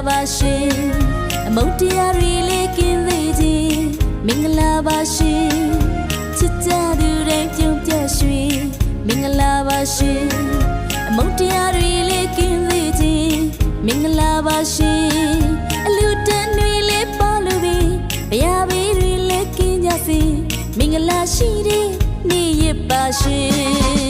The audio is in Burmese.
ပါရှင်အမုတ်တရားတွေလေးကင်းသေးခြင်းမင်္ဂလာပါရှင်ချစ်ကြသူတိုင်းပြုံးပြရွှင်မင်္ဂလာပါရှင်အမုတ်တရားတွေလေးကင်းသေးခြင်းမင်္ဂလာပါရှင်အလူတန်းတွေလေးပေါ်လို့ပြီဘုရားဘေးတွေလေးကင်းကြစေမင်္ဂလာရှိတဲ့နေ့ရက်ပါရှင်